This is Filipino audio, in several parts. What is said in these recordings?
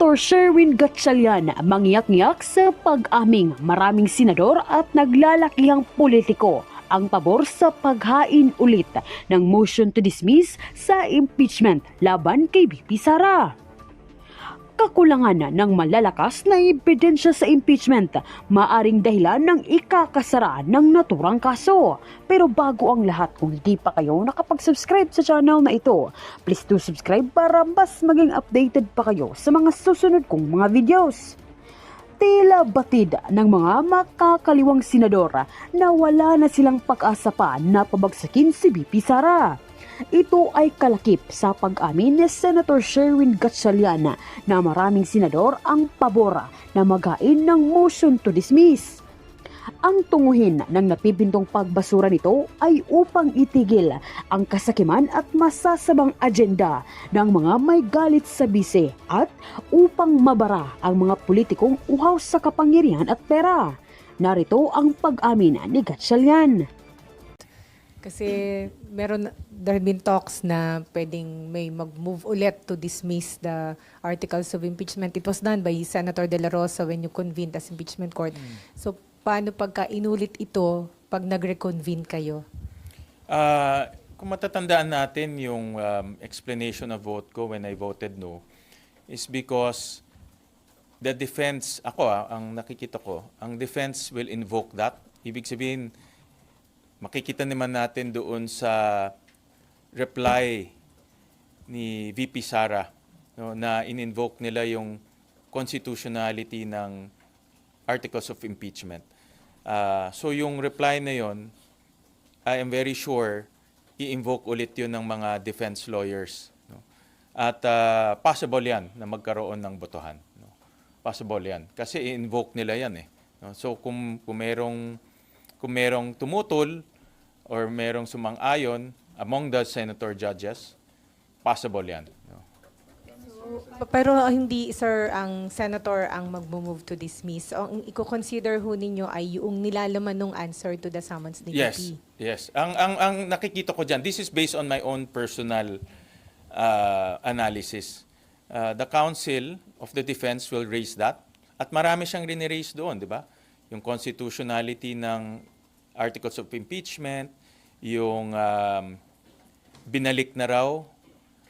Senator Sherwin Gatchalian mangyak-ngyak sa pag-aming maraming senador at naglalakihang politiko ang pabor sa paghain ulit ng motion to dismiss sa impeachment laban kay VP Sara. Kakulangan ng malalakas na ebidensya sa impeachment maaring dahilan ng ikakasara ng naturang kaso. Pero bago ang lahat, kung hindi pa kayo nakapag-subscribe sa channel na ito, please do subscribe para mas maging updated pa kayo sa mga susunod kong mga videos. Tila batid ng mga makakaliwang senador na wala na silang pag-asa pa na pabagsakin si VP Sara. Ito ay kalakip sa pag-amin ni Senator Sherwin Gatchalian na maraming senador ang pabora na maghain ng motion to dismiss. Ang tunguhin ng napipintong pagbasura nito ay upang itigil ang kasakiman at masasabang agenda ng mga may galit sa bise at upang mabara ang mga politikong uhaw sa kapangyarihan at pera. Narito ang pag-amin ni Gatchalian. Kasi there have been talks na pwedeng may mag-move ulit to dismiss the articles of impeachment. It was done by Senator De La Rosa when you convened as impeachment court. So, paano pagka inulit ito pag nag-reconvene kayo? Kung matatandaan natin yung explanation of vote ko when I voted no, is because the defense, ang nakikita ko, ang defense will invoke that. Ibig sabihin, makikita naman natin doon sa reply ni VP Sara, no, na in-invoke nila yung constitutionality ng articles of impeachment. So yung reply na yon, I am very sure i-invoke ulit yun ng mga defense lawyers. No? At possible yan na magkaroon ng botohan. No? Possible yan. Kasi i-invoke nila yan eh. No? So kung merong tumutol or merong sumang-ayon among the senator judges, possible yan. No? Pero hindi, sir, ang senator ang mag-move to dismiss. O, ang i-consider ho ninyo ay yung nilalaman ng answer to the summons ni VP. Yes. Ang nakikita ko dyan, this is based on my own personal analysis. The counsel of the defense will raise that. At marami siyang riniraise doon, di ba? Yung constitutionality ng articles of impeachment, yung binalik na raw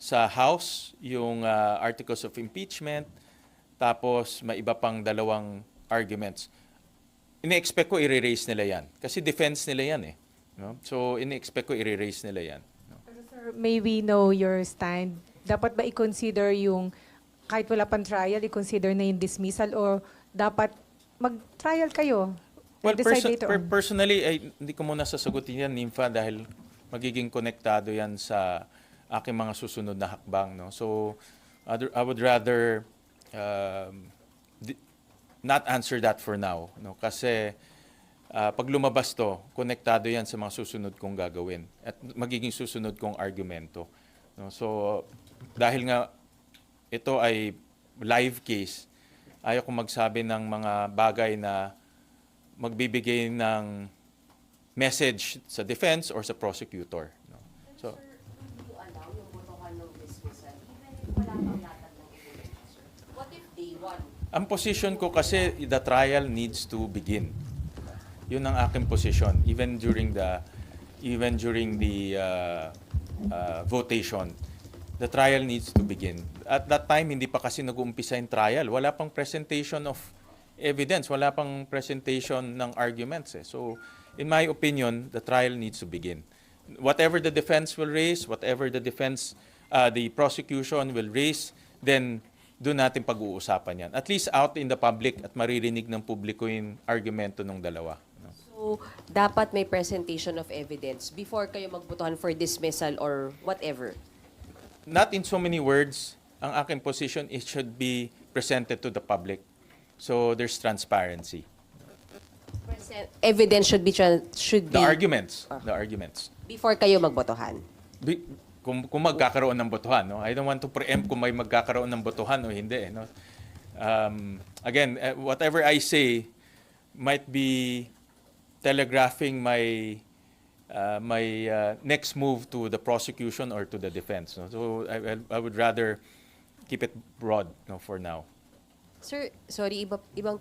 sa House yung articles of impeachment, tapos may iba pang dalawang arguments. Ini-expect ko i-raise nila yan. Kasi defense nila yan eh. No? So, ini-expect ko i-raise nila yan. No? Pero sir, may we know your stand? Dapat ba i-consider yung, kahit wala pang trial, i-consider na yung dismissal o dapat mag-trial kayo? Well, later on? personally, hindi ko muna sasagutin yan, Nympha, dahil magiging konektado yan sa aking mga susunod na hakbang. No? So, I would rather not answer that for now. No? Kasi pag lumabas to, konektado yan sa mga susunod kong gagawin at magiging susunod kong argumento. No? So, dahil nga ito ay live case, ayaw kong magsabi ng mga bagay na magbibigay ng message sa defense or sa prosecutor. No? So, Sir, you allow yung botohan ng dismissal even if wala pang latag ng ebidensya, sir? What if day one? ang position ko kasi, the trial needs to begin. Yun ang aking position, even during the votation. The trial needs to begin. At that time, hindi pa kasi nag-uumpisa yung trial. Wala pang presentation of evidence, wala pang presentation ng arguments. So, in my opinion, the trial needs to begin. Whatever the defense will raise, whatever the prosecution will raise, then doon natin pag-uusapan yan. At least out in the public at maririnig ng publiko yung argumento ng dalawa. No? So, dapat may presentation of evidence before kayo magbotohan for dismissal or whatever. Not in so many words, ang aking position, it should be presented to the public. So there's transparency. Evidence should be The arguments. before kayo magbotohan. Kung magkakaroon ng botohan, no? I don't want to preempt kung may magkakaroon ng botohan o hindi, no? Again, whatever I say might be telegraphing my next move to the prosecution or to the defense. No? So I would rather keep it broad, no, for now. Sir, sorry, ibang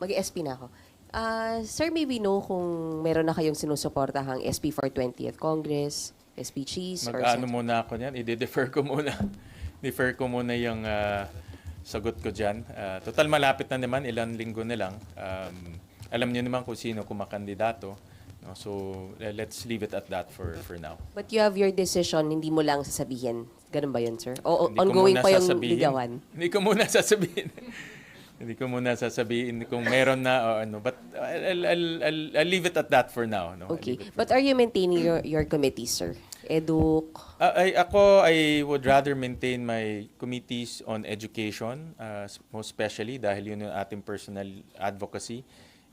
mag-SP na ako. Sir, may we know kung meron na kayong sinusuportahang SP for 20th Congress, SP Cheese, or Mag-ano muna ako niyan, i-defer ko muna. Defer ko muna yung sagot ko dyan. Total malapit na naman, ilang linggo na lang. Alam niyo naman kung sino kumakandidato. No? So let's leave it at that for now. But you have your decision, hindi mo lang sasabihin. Ganun ba yun, sir? O Hindi ko ongoing muna pa yung sasabihin. ligawan? Hindi ko muna sasabihin. Hindi ko muna sasabihin kung meron na o ano. But I'll leave it at that for now. No? I'll Okay. leave it for But are you maintaining your committees, sir? Eduk, I would rather maintain my committees on education, most especially dahil yun yung ating personal advocacy.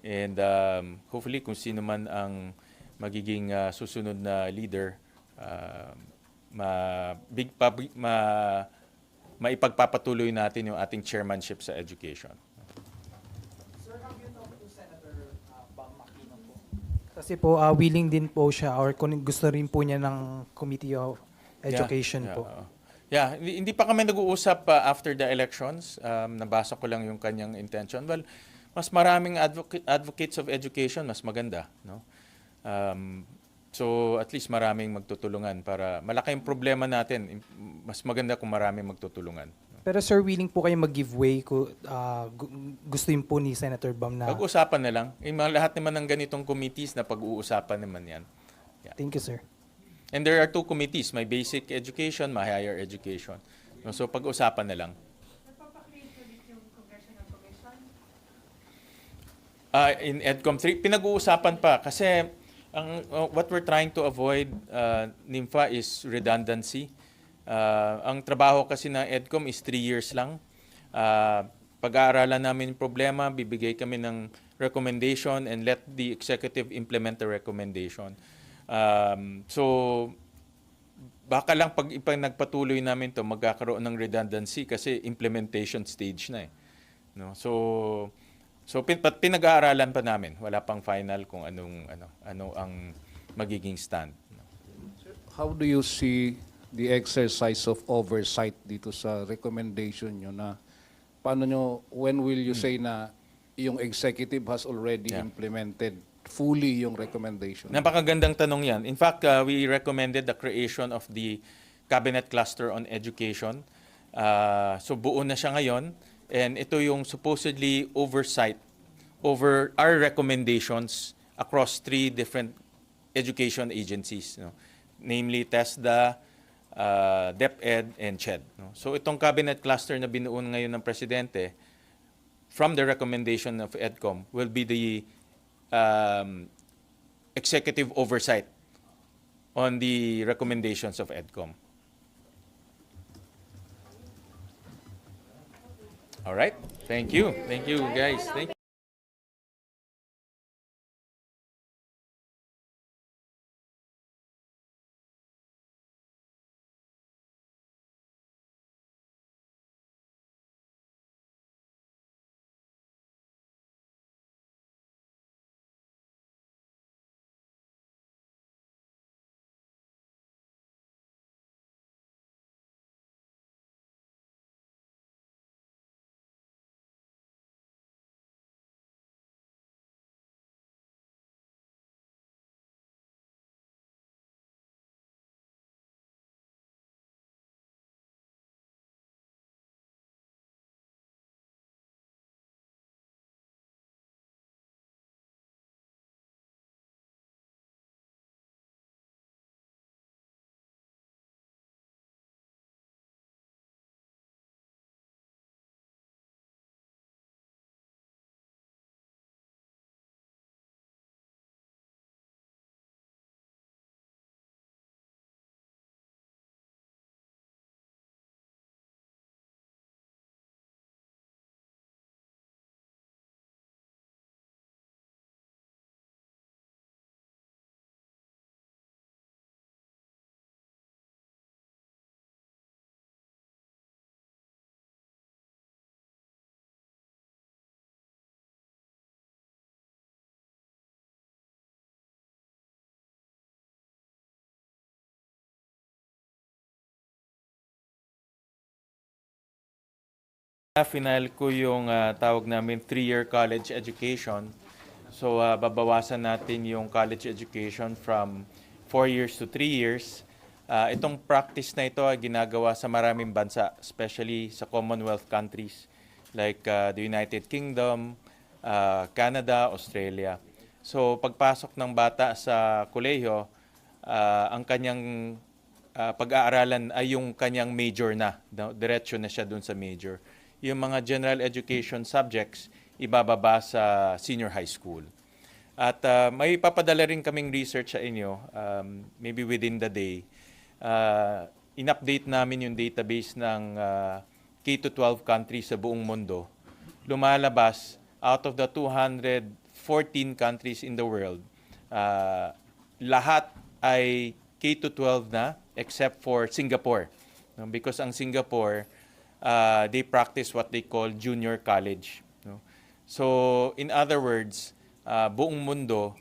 And hopefully kung sino man ang magiging susunod na leader, maipagpapatuloy natin yung ating chairmanship sa education. Sir, have you talked to Senator Bam Aquino po? Kasi po, willing din po siya or kung gusto rin po niya ng Committee of Education po. Yeah, hindi pa kami nag-uusap after the elections. Nabasa ko lang yung kanyang intention. Well, mas maraming advocates of education, mas maganda. No? So at least maraming magtutulungan para malaki yung problema natin. Mas maganda kung maraming magtutulungan. Pero sir, willing po kayo mag-give way kung gusto yun po ni Senator Bam na... Pag-usapan na lang. Yung mga lahat naman ng ganitong committees na pag-uusapan naman yan. Thank you, sir. And there are two committees, my basic education, my higher education. No, so pag-usapan na lang. In EDCOM 3, pinag-uusapan pa kasi what we're trying to avoid, NIMFA, is redundancy. Ang trabaho kasi ng EDCOM is 3 years lang. Pag-aaralan namin yung problema, bibigay kami ng recommendation and let the executive implement the recommendation. So, baka lang pag nagpatuloy namin to magkakaroon ng redundancy kasi implementation stage na eh. No? So pinag-aaralan pa namin. Wala pang final kung ano ang magiging stand. How do you see the exercise of oversight dito sa recommendation nyo na paano nyo, when will you say na yung executive has already implemented fully yung recommendation? Napakagandang tanong yan. In fact, we recommended the creation of the Cabinet Cluster on Education. So buo na siya ngayon. And ito yung supposedly oversight over our recommendations across 3 different education agencies. No? Namely, TESDA, DepEd, and CHED. No? So itong Cabinet Cluster na binuon ngayon ng Presidente, from the recommendation of EDCOM, will be the executive oversight on the recommendations of EDCOM. All right. Thank you. Thank you, guys. Thank you. Final ko yung tawag namin 3-year college education. So babawasan natin yung college education from 4 years to 3 years. Itong practice na ito ay ginagawa sa maraming bansa, especially sa Commonwealth countries like the United Kingdom, Canada, Australia. So pagpasok ng bata sa kolehiyo, ang kanyang pag-aaralan ay yung kanyang major na. Diretso na siya dun sa major. Yung mga general education subjects, ibababa sa senior high school. At may papadala rin kaming research sa inyo, maybe within the day. In-update namin yung database ng K-12 countries sa buong mundo. Lumalabas, out of the 214 countries in the world, lahat ay K-12 na except for Singapore. No? Because ang Singapore, they practice what they call junior college. No? So, in other words, buong mundo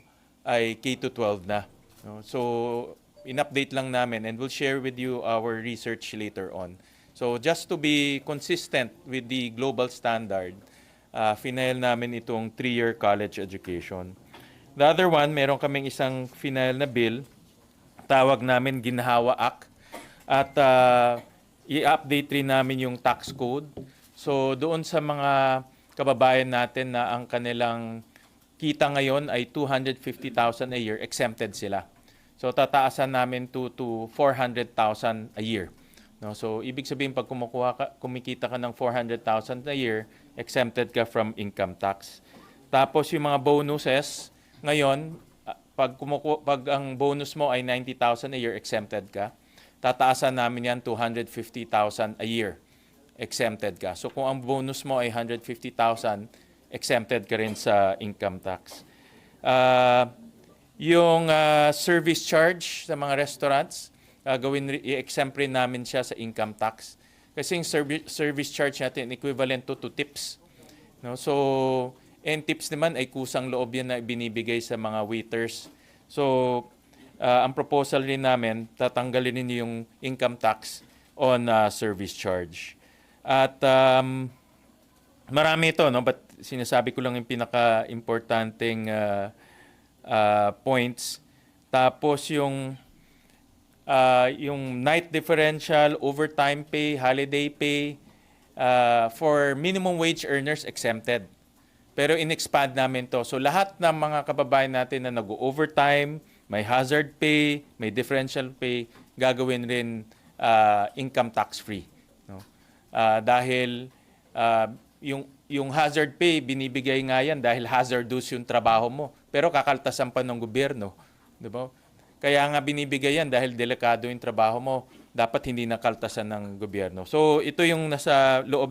ay K-12 na. No? So, in-update lang namin and we'll share with you our research later on. So, just to be consistent with the global standard, final namin itong 3-year college education. The other one, meron kaming isang final na bill, tawag namin Ginhawa Act, at i-update rin namin yung tax code. So doon sa mga kababayan natin na ang kanilang kita ngayon ay 250,000 a year, exempted sila. So tataasan namin to 400,000 a year. No, so ibig sabihin pag kumikita ka ng 400,000 a year, exempted ka from income tax. Tapos yung mga bonuses, ngayon pag ang bonus mo ay 90,000 a year, exempted ka. Tataasan namin yan 250,000 a year, exempted ka. So kung ang bonus mo ay 150,000, exempted ka rin sa income tax. Yung service charge sa mga restaurants, i-exempt rin namin siya sa income tax. Kasi yung service charge natin equivalent to tips. No? So, and tips naman ay kusang loob yan na binibigay sa mga waiters. So, ang proposal rin namin, tatanggalin din yung income tax on service charge. At marami ito, no? But sinasabi ko lang yung pinaka-importanting points. Tapos yung night differential, overtime pay, holiday pay, for minimum wage earners exempted. Pero in-expand namin to. So lahat ng mga kababayan natin na nag-overtime, may hazard pay, may differential pay, gagawin rin income tax free. No? Dahil yung hazard pay, binibigay nga yan dahil hazardous yung trabaho mo. Pero kakaltasan pa ng gobyerno. Di ba? Kaya nga binibigay yan dahil delikado yung trabaho mo. Dapat hindi nakaltasan ng gobyerno. So ito yung nasa loob